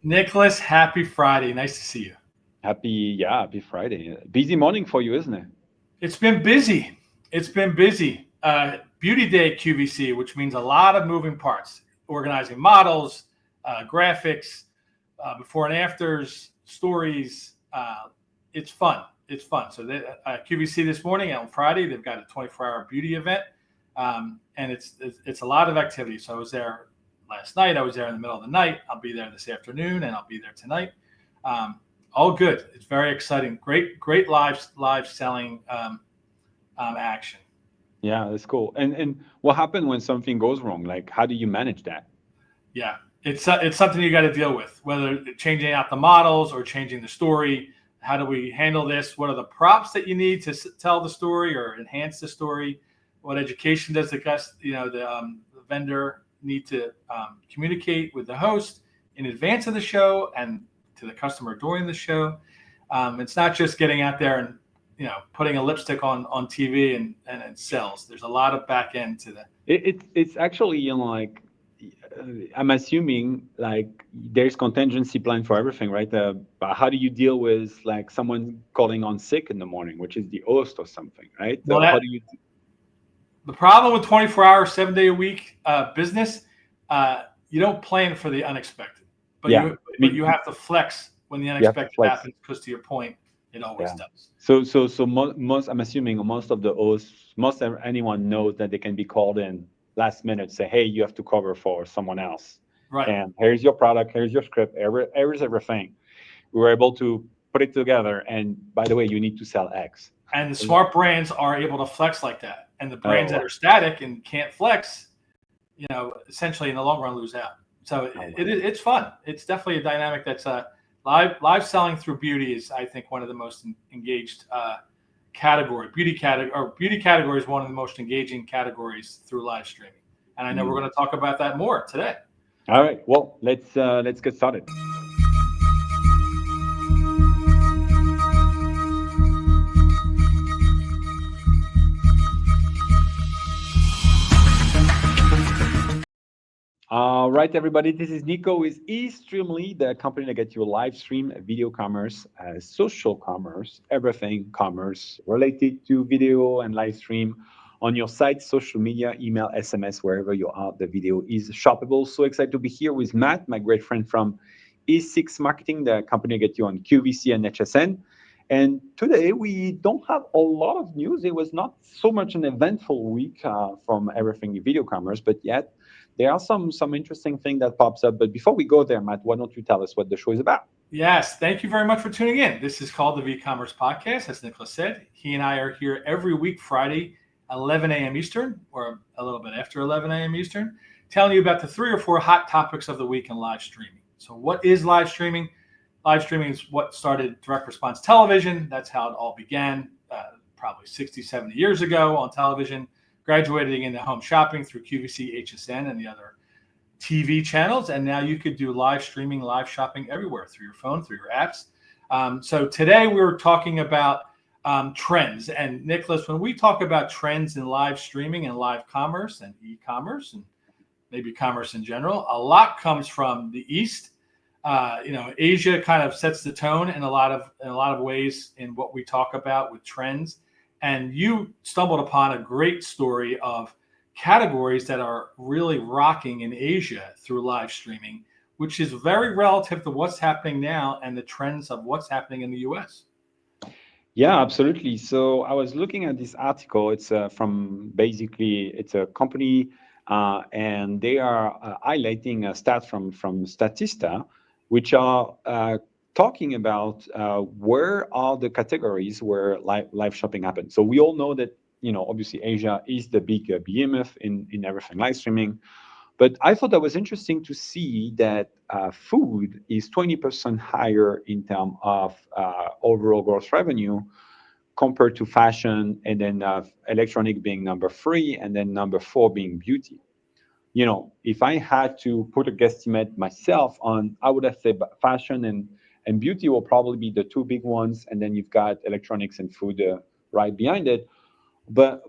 Nicholas, happy Friday. Nice to see you. Happy Friday. Busy morning for you, isn't it? It's been busy. It's been busy. Beauty Day at QVC, which means a lot of moving parts, organizing models, graphics, before and afters, stories. It's fun. It's fun. So QVC this morning on Friday, they've got a 24-hour beauty event, and it's a lot of activity. So I was there last night. I was there in the middle of the night. I'll be there this afternoon, and I'll be there tonight. All good. It's very exciting. Great live selling action. Yeah, that's cool. And what happened when something goes wrong? Like, how do you manage that? Yeah, it's something you got to deal with. Whether changing out the models or changing the story. How do we handle this? What are the props that you need to tell the story or enhance the story? What education does the vendor need to communicate with the host in advance of the show and to the customer during the show? It's not just getting out there and putting a lipstick on TV and it sells. There's a lot of back end to that. It's actually like I'm assuming like there's contingency plan for everything, right? But how do you deal with like someone calling on sick in the morning, which is the host or something, right? Well, How do you? the problem with 24-hour, 7-day a week business, you don't plan for the unexpected, but Yeah, you have to flex when the you have to unexpected flex. happens. Because to your point, it always Yeah. does. So most I'm assuming most of the hosts, anyone knows that they can be called in last minute, say, hey, you have to cover for someone else, Right. and here's your product, here's your script, here's everything. We were able to put it together, and by the way, you need to sell X. And the smart brands are able to flex like that, and the brands that Oh, are static and can't flex, essentially in the long run lose out. So wow. it's fun. It's definitely a dynamic that's live selling through beauty is, I think, one of the most engaged category. Beauty category is one of the most engaging categories through live streaming. And I know we're Mm. going to talk about that more today. All right. Well, let's get started. All right, everybody. This is Nico with eStreamly, the company that gets you live stream video commerce, social commerce, everything commerce related to video and live stream on your site, social media, email, SMS, wherever you are. The video is shoppable. So excited to be here with Matt, my great friend from E6 Marketing, the company that gets you on QVC and HSN. And today we don't have a lot of news. It was not so much an eventful week from everything video commerce, but yet there are some interesting thing that pops up. But before we go there, Matt, why don't you tell us what the show is about? Yes, thank you very much for tuning in. This is called the VCommerce Podcast, as Nicholas said. He and I are here every week, Friday, 11 a.m. Eastern, or a little bit after 11 a.m. Eastern, telling you about the 3 or 4 hot topics of the week in live streaming. So what is live streaming? Live streaming is what started direct response television. That's how it all began, probably 60, 70 years ago on television, graduating into home shopping through QVC, HSN, and the other TV channels. And now you could do live streaming, live shopping everywhere through your phone, through your apps. So today we're talking about trends. And Nicholas, when we talk about trends in live streaming and live commerce and e-commerce and maybe commerce in general, a lot comes from the East. Asia kind of sets the tone in a lot of ways in what we talk about with trends. And you stumbled upon a great story of categories that are really rocking in Asia through live streaming, which is very relative to what's happening now and the trends of what's happening in the US. Yeah, absolutely. So I was looking at this article. It's from basically it's a company, and they are highlighting stats from Statista, which are talking about where are the categories where live shopping happens. So we all know that obviously Asia is the big behemoth in everything live streaming. But I thought that was interesting to see that food is 20% higher in terms of overall gross revenue compared to fashion, and then electronic being number 3, and then number 4 being beauty. If I had to put a guesstimate myself on, I would have said fashion and beauty will probably be the two big ones, and then you've got electronics and food right behind it. But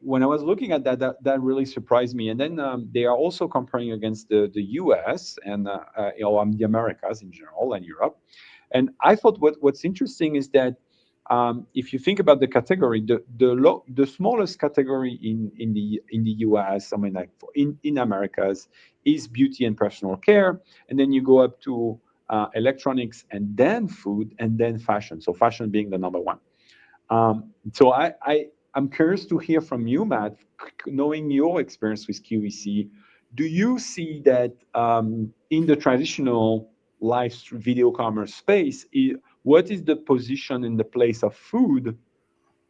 when I was looking at that really surprised me. And then they are also comparing against the US and the Americas in general and Europe. And I thought what's interesting is that if you think about the category, the smallest category in the US, I mean, like in Americas, is beauty and personal care, and then you go up to electronics, and then food, and then fashion. So fashion being the number one. So I'm curious to hear from you, Matt, knowing your experience with QVC. Do you see that in the traditional video commerce space, what is the position in the place of food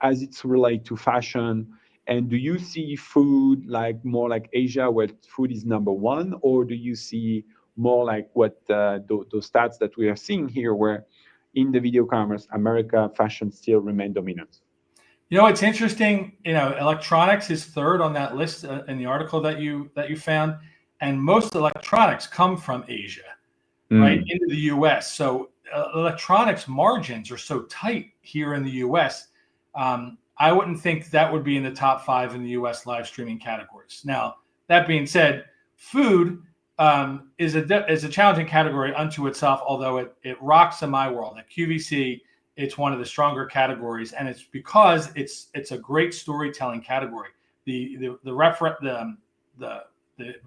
as it's related to fashion? And do you see food like more like Asia, where food is number one, or do you see more like what those stats that we are seeing here, where in the video commerce, America fashion still remain dominant? It's interesting. Electronics is third on that list in the article that you found, and most electronics come from Asia, right, Mm, into the U.S. So electronics margins are so tight here in the U.S. I wouldn't think that would be in the top five in the U.S. live streaming categories. Now, that being said, food is a challenging category unto itself, although it rocks in my world. At QVC, it's one of the stronger categories, and it's because it's a great storytelling category. The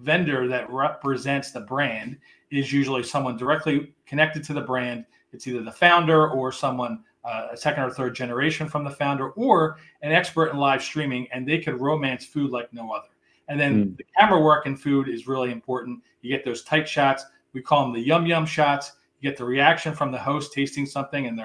vendor that represents the brand is usually someone directly connected to the brand. It's either the founder or someone a second or third generation from the founder, or an expert in live streaming, and they could romance food like no other. And then mm, the camera work in food is really important. You get those tight shots. We call them the yum yum shots. You get the reaction from the host tasting something, and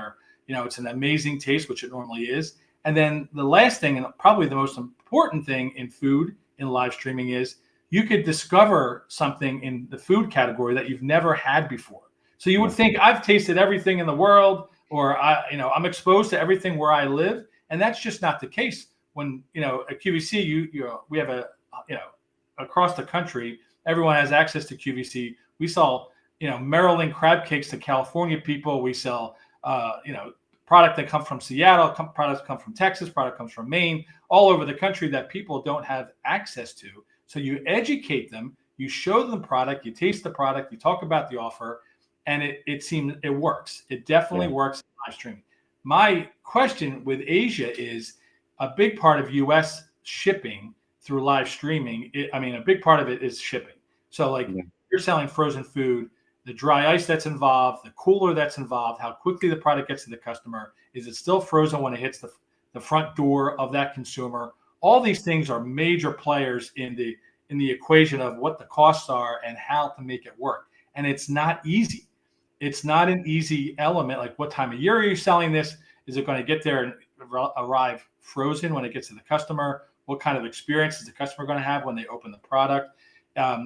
it's an amazing taste, which it normally is. And then the last thing, and probably the most important thing in food in live streaming, is you could discover something in the food category that you've never had before. So you would yeah, think I've tasted everything in the world, or I'm exposed to everything where I live, and that's just not the case. When at QVC, we have across the country, everyone has access to QVC. We sell Maryland crab cakes to California people. We sell product that come from Seattle, products come from Texas, product comes from Maine, all over the country that people don't have access to. So you educate them, you show them the product, you taste the product, you talk about the offer, and it seems it works. It definitely yeah, works in live streaming. My question with Asia is a big part of US shipping through live streaming. A big part of it is shipping. So like yeah, you're selling frozen food, the dry ice that's involved, the cooler that's involved, how quickly the product gets to the customer. Is it still frozen when it hits the front door of that consumer? All these things are major players in the equation of what the costs are and how to make it work. And it's not easy. It's not an easy element. Like, what time of year are you selling this? Is it going to get there and arrive frozen when it gets to the customer? What kind of experience is the customer going to have when they open the product?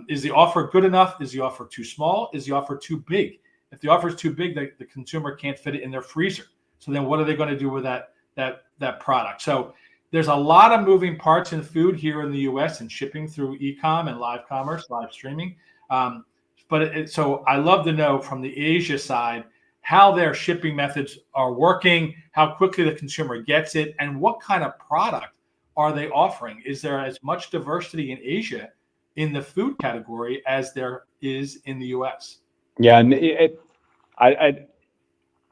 Is the offer good enough? Is the offer too small? Is the offer too big? If the offer is too big, the consumer can't fit it in their freezer. So then what are they going to do with that product? So there's a lot of moving parts in food here in the U.S. and shipping through e-com and live commerce, live streaming. So I love to know from the Asia side how their shipping methods are working, how quickly the consumer gets it, and what kind of product are they offering? Is there as much diversity in Asia in the food category as there is in the US? yeah. And I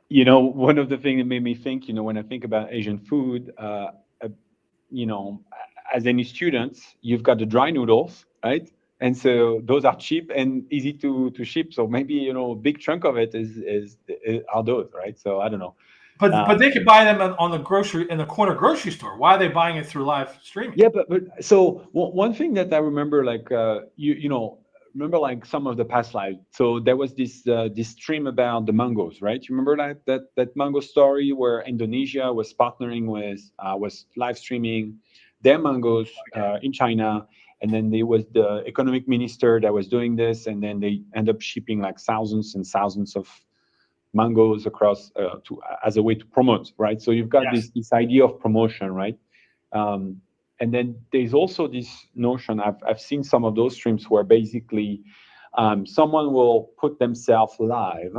one of the things that made me think, when I think about Asian food, uh, you know, as any student, you've got the dry noodles, right? And so those are cheap and easy to ship. So maybe a big chunk of it is are those, right? So I don't know. But they could buy them on the corner grocery store. Why are they buying it through live streaming? Yeah, but so one thing that I remember, like remember like some of the past lives. So there was this stream about the mangoes, right? You remember that mango story where Indonesia was partnering with was live streaming their mangoes in China, and then there was the economic minister that was doing this, and then they end up shipping like thousands and thousands of mangoes across to as a way to promote, right? So you've got Yes. this idea of promotion, right? Um, and then there's also this notion. I've seen some of those streams where basically someone will put themselves live,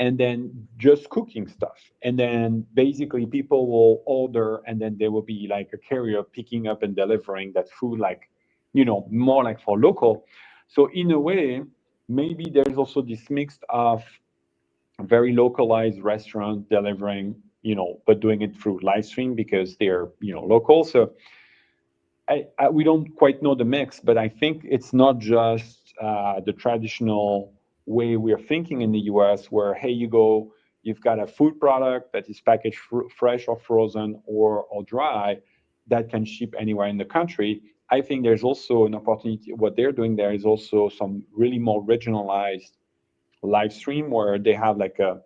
and then just cooking stuff. And then basically people will order, and then there will be like a carrier picking up and delivering that food, like, more like for local. So in a way, maybe there's also this mix of very localized restaurant delivering, but doing it through live stream because they're, local. So we don't quite know the mix, but I think it's not just the traditional way we're thinking in the US, where, hey, you've got a food product that is packaged fresh or frozen or dry that can ship anywhere in the country. I think there's also an opportunity. What they're doing there is also some really more regionalized live stream where they have like the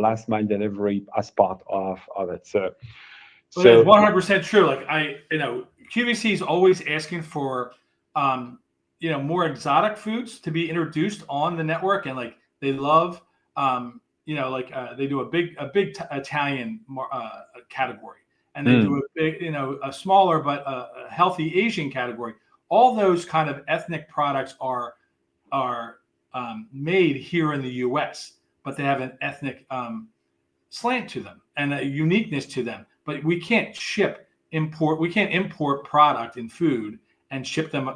last mile delivery as part of it. So, Well, that's so 100% true. Like QVC is always asking for, um, more exotic foods to be introduced on the network, and like they love, they do a big Italian category, and they do mm, a big, a smaller but a healthy Asian category. All those kind of ethnic products are made here in the U.S., but they have an ethnic slant to them and a uniqueness to them. But we can't import product and food and ship them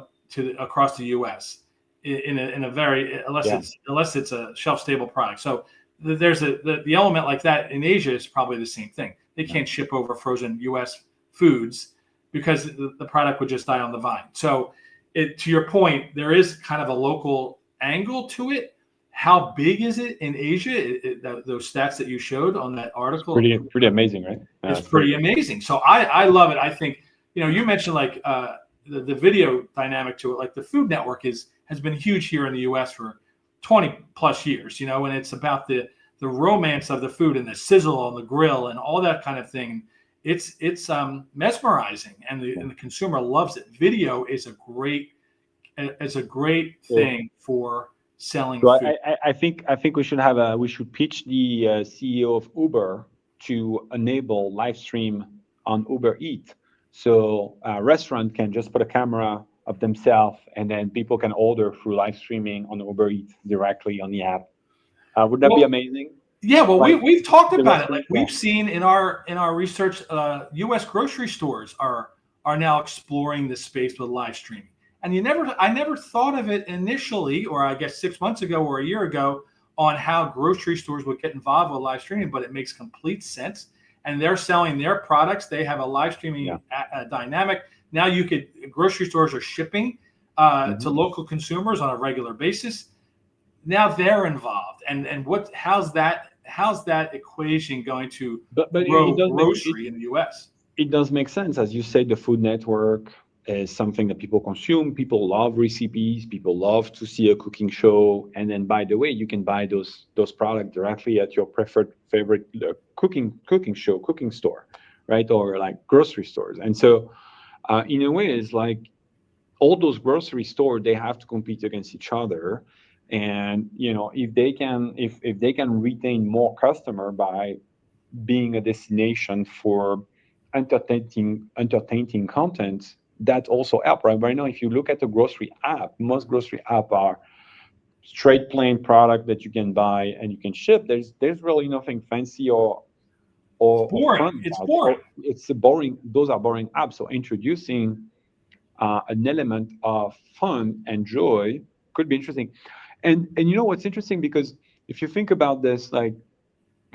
across the U.S. in a very yeah. unless it's a shelf stable product. So there's the element like that in Asia is probably the same thing. They Yeah. can't ship over frozen U.S. foods because the product would just die on the vine. So to your point, there is kind of a local angle to it. How big is it in Asia? Those stats that you showed on that article, Pretty amazing, right? Yeah, it's it's pretty pretty good. amazing. So I love it. I think you mentioned like the video dynamic to it. Like the Food Network has been huge here in the U.S. for 20 plus years. And it's about the romance of the food and the sizzle on the grill and all that kind of thing. It's mesmerizing, and Yeah. the consumer loves it. Video is a great So, thing for selling so food. I think we should pitch the CEO of Uber to enable live stream on Uber Eat. So a restaurant can just put a camera of themselves, and then people can order through live streaming on Uber Eats directly on the app. Would that be Well, amazing? yeah, well, Like we've talked the about it. Like restaurant, yeah. we've seen in our research, U.S. grocery stores are now exploring this space with live streaming. And I never thought of it initially, or I guess 6 months ago or a year ago, on how grocery stores would get involved with live streaming. But it makes complete sense. And they're selling their products. They have a live Yeah. streaming dynamic. Now grocery stores are shipping to Mhm. local consumers on a regular basis. Now they're involved, and how's that equation going to But it grow does make grocery in the U.S.? it does make sense. As you say, the Food Network is something that people consume. People love recipes. People love to see a cooking show. And then, by the way, you can buy those products directly at your preferred favorite cooking store, right? Or like grocery stores. And so, in a way, it's like all those grocery stores, they have to compete against each other. And if they can retain more customer by being a destination for entertaining content, that also help. Right now, if you look at the grocery app, most grocery app are straight plain product that you can buy and you can ship. There's really nothing fancy It's or boring. fun It's about it. boring. Or it's a boring. Those are boring apps. So introducing an element of fun and joy could be interesting. And what's interesting, because if you think about this, like,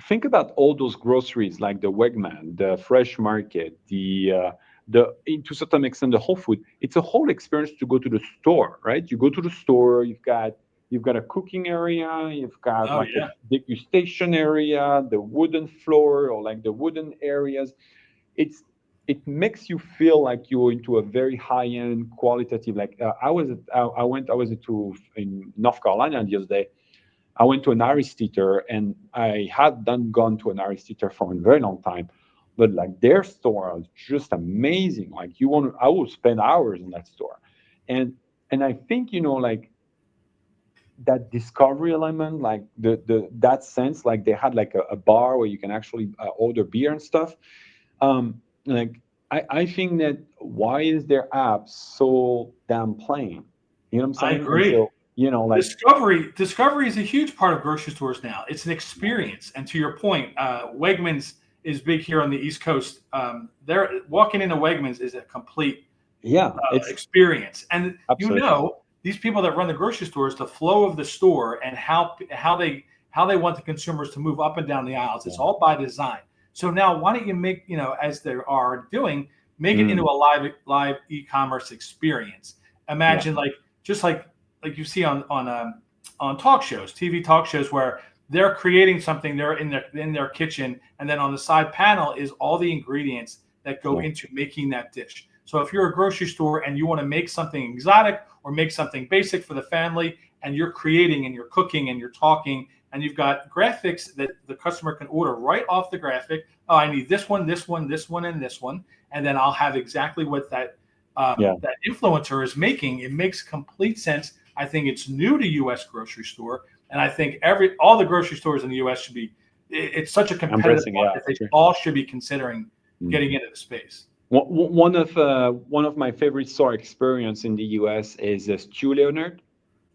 think about all those groceries like the Wegman, the Fresh Market, to certain extent the Whole Food. It's a whole experience to go to the store, right? You go to the store, you've got a cooking area, you've got Oh like a yeah. degustation area, the wooden floor or like the wooden areas. It's it makes you feel like you're into a very high-end qualitative. Like I was in North Carolina the other day. I went to an Irish theater, and I had done gone to an Irish theater for a very long time. But like their store was just amazing. Like I would spend hours in that store, and I think like that discovery element, like that sense, like they had like a bar where you can actually order beer and stuff. Like I think that why is their app so damn plain? You know what I'm I saying? And agree. like, Discovery is a huge part of grocery stores now. It's an experience, and to your point, Wegmans is big here on the East Coast. They're walking into Wegmans is a complete yeah, it's experience, and absolutely. these people that run the grocery stores, the flow of the store, and how they want the consumers to move up and down the aisles. It's Yeah. all by design. So now, why don't you make, as they are doing, make it into Mm, a live e-commerce experience? yeah. Imagine, like, just like you see on talk shows, TV talk shows, where they're creating something, they're in their kitchen, and then on the side panel is all the ingredients that go Yeah. into making that dish. So if you're a grocery store and you want to make something exotic or make something basic for the family, and you're creating and you're cooking and you're talking, and you've got graphics that the customer can order right off the graphic. Oh, I need this one, this one, this one, and this one, and then I'll have exactly what Yeah. that influencer is making. It makes complete sense. I think it's new to U.S. grocery store, and I think all the grocery stores in the U.S. should be. It's such a competitive Embracing, yeah, market. They sure. all should be considering Mm. getting into the space. One of my favorite store experience in the US is a Stew Leonard.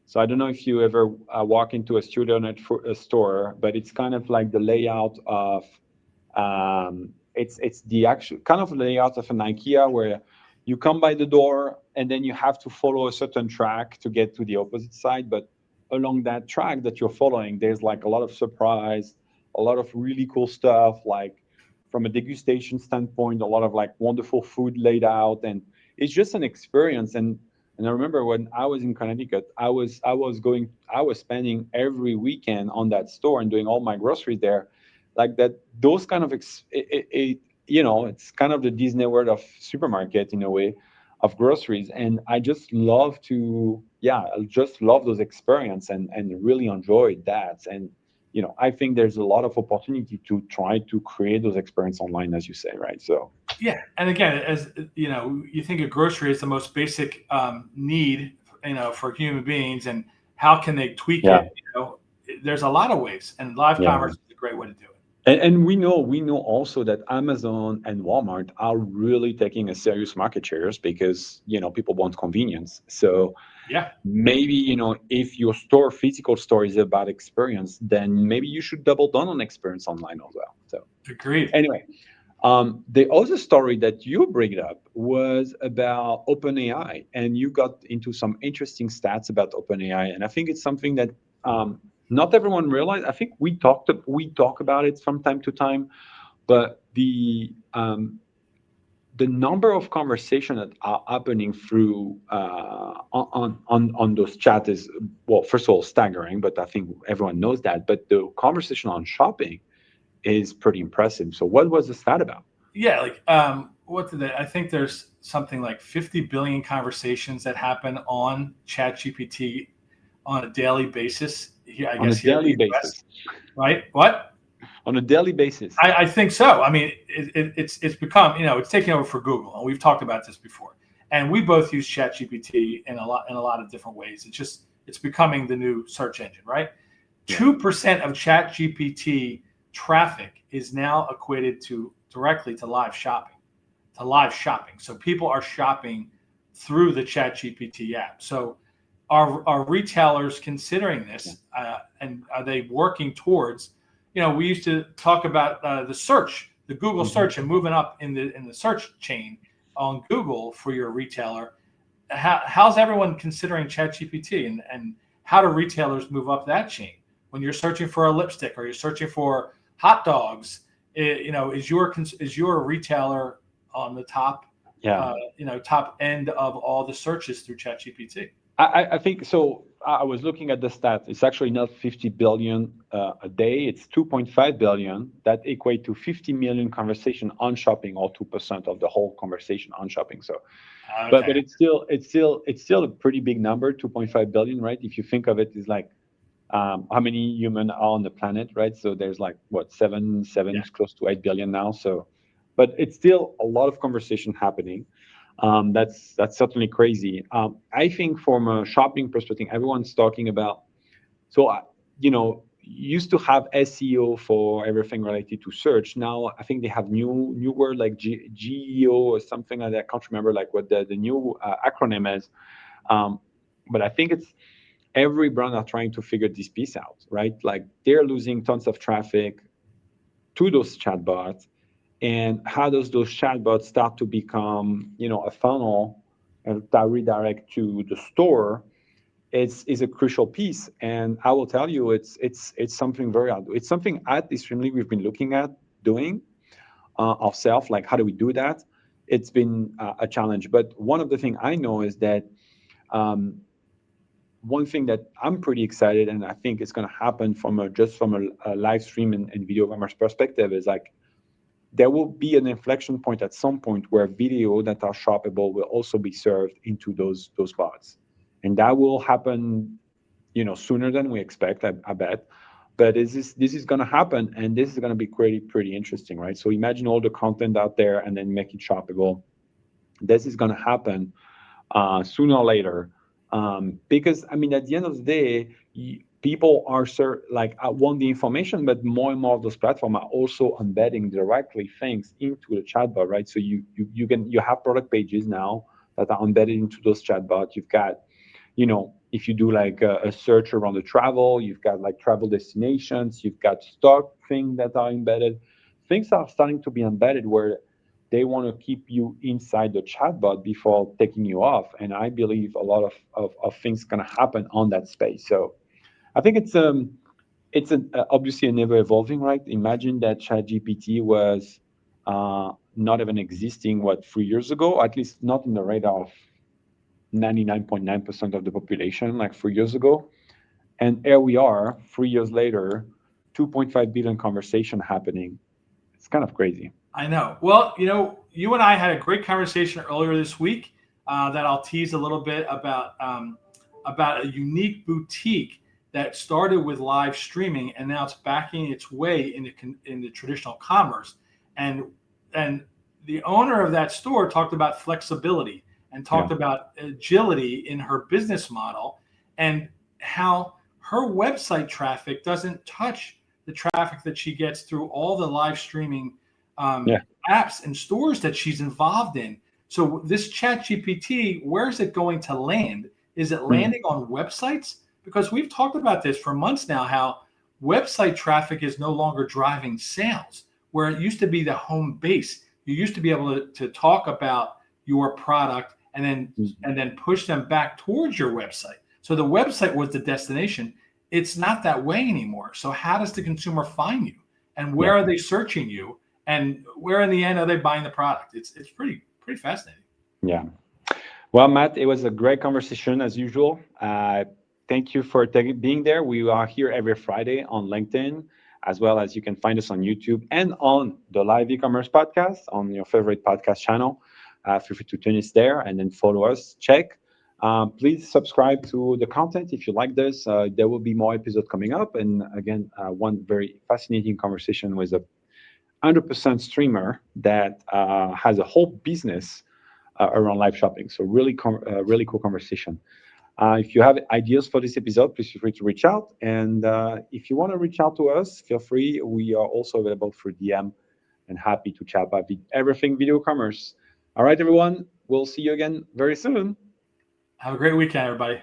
So I don't know if you ever walk into a Stew Leonard for a store, but it's kind of like the layout of it's the actual kind of layout of an IKEA where you come by the door and then you have to follow a certain track to get to the opposite side. But along that track that you're following, there's like a lot of surprise, a lot of really cool stuff, like from a degustation standpoint, a lot of like wonderful food laid out, and it's just an experience. And I remember when I was in Connecticut, I was spending every weekend on that store and doing all my groceries there, like that. Those kind of it's kind of the Disney world of supermarket in a way, of groceries. And I just love to, yeah, I just love those experience and really enjoyed that. And I think there's a lot of opportunity to try to create those experience online, as you say, right? So Yeah, and again, as you think of grocery as the most basic need, for human beings, and how can they tweak yeah, it? There's a lot of ways, and live yeah. commerce is a great way to do it. And we know also that Amazon and Walmart are really taking a serious market shares because people want convenience. So Yeah, maybe if your physical store is about experience, then maybe you should double down on experience online as well. So agreed. anyway, the other story that you bring up was about OpenAI, and you got into some interesting stats about OpenAI, and I think it's something that not everyone realized. I think we talk about it from time to time, but the number of conversations that are happening through on those chats is, well, first of all, staggering, but I think everyone knows that. But the conversation on shopping is pretty impressive. So what was the stat about? Yeah, like what did they? I think there's something like 50 billion conversations that happen on ChatGPT on a daily basis. Here, I On a guess here in the daily U.S. basis. Right? What? On a daily basis. I think so. I mean, it's become, it's taking over for Google, and we've talked about this before. And we both use ChatGPT in a lot of different ways. It's becoming the new search engine, right? Yeah. 2% of ChatGPT traffic is now equated to directly to live shopping, So people are shopping through the ChatGPT app. So are retailers considering Yeah. this, and are they working towards? We used to talk about the Google Hmm. search, and moving up in the search chain on Google for your retailer. How's everyone considering ChatGPT, and how do retailers move up that chain? When you're searching for a lipstick or you're searching for hot dogs, is your retailer on the Yeah. top end of all the searches through ChatGPT? I think so. I was looking at the stat. It's actually not 50 billion a day. It's 2.5 billion. That equate to 50 million conversation on shopping, or 2% of the whole conversation on shopping. So, but Okay. it's still a pretty big number, 2.5 billion, right? If you think of it, is like how many humans are on the planet, right? So there's like what, seven, Yeah. close to 8 billion now. So, but it's still a lot of conversation happening. That's certainly crazy. I think from a shopping perspective, everyone's talking about. So used to have SEO for everything related to search. Now I think they have new word like GEO or something like that. I can't remember like what the new acronym is. But I think it's every brand are trying to figure this piece out, right? Like they're losing tons of traffic to those chatbots, and how does those chatbots start to become, a funnel that redirect to the store is a crucial piece. And I will tell you, it's something it's something at Extremely we've been looking at doing ourselves. Like, how do we do that? It's been a challenge. But one of the things I know is that um, one thing that I'm pretty excited, and I think it's going to happen from a live stream and video commerce perspective, is like there will be an inflection point at some point where video that are shoppable will also be served into those bots, and that will happen, sooner than we expect. I bet. But this is going to happen, and this is going to be pretty interesting, right? So imagine all the content out there, and then make it shoppable. This is going to happen sooner or later, because I mean, at the end of the day, people are like I want the information, but more and more of those platforms are also embedding directly things into the chatbot, right? So you have product pages now that are embedded into those chatbots. You've got, if you do like a search around the travel, you've got like travel destinations, you've got stock things that are embedded. Things are starting to be embedded where they want to keep you inside the chatbot before taking you off. And I believe a lot of things going to happen on that space. So I think it's obviously an ever evolving, right? Imagine that ChatGPT was not even existing 3 years ago, at least not in the radar of 99.9% of the population like 3 years ago. And here we are 3 years later, 2.5 billion conversation happening. It's kind of crazy. I know. Well, you and I had a great conversation earlier this week that I'll tease a little bit about a unique boutique that started with live streaming and now it's backing its way into traditional commerce. And and the owner of that store talked about flexibility and Yeah. talked about agility in her business model and how her website traffic doesn't touch the traffic that she gets through all the live streaming Yeah. apps and stores that she's involved in. So this chat GPT, where is it going to land? Is it Mm. landing on websites? Because we've talked about this for months now, how website traffic is no longer driving sales, where it used to be the home base. You used to be able to talk about your product and then push them back towards your website. So the website was the destination. It's not that way anymore. So how does the consumer find you? And Yeah. where are they searching you? And where in the end are they buying the product? It's pretty fascinating. Yeah. Well, Matt, it was a great conversation as usual. Thank you for being there. We are here every Friday on LinkedIn, as well as you can find us on YouTube and on the live e-commerce podcast on your favorite podcast channel. Feel free to tune us there and then follow us. Check. Please subscribe to the content if you like this. There will be more episodes coming up. And again, one very fascinating conversation with a 100% streamer that has a whole business around live shopping. So really cool conversation. If you have ideas for this episode, please feel free to reach out. And if you want to reach out to us, feel free. We are also available for DM and happy to chat about everything video commerce. All right, everyone. We'll see you again very soon. Have a great weekend, everybody.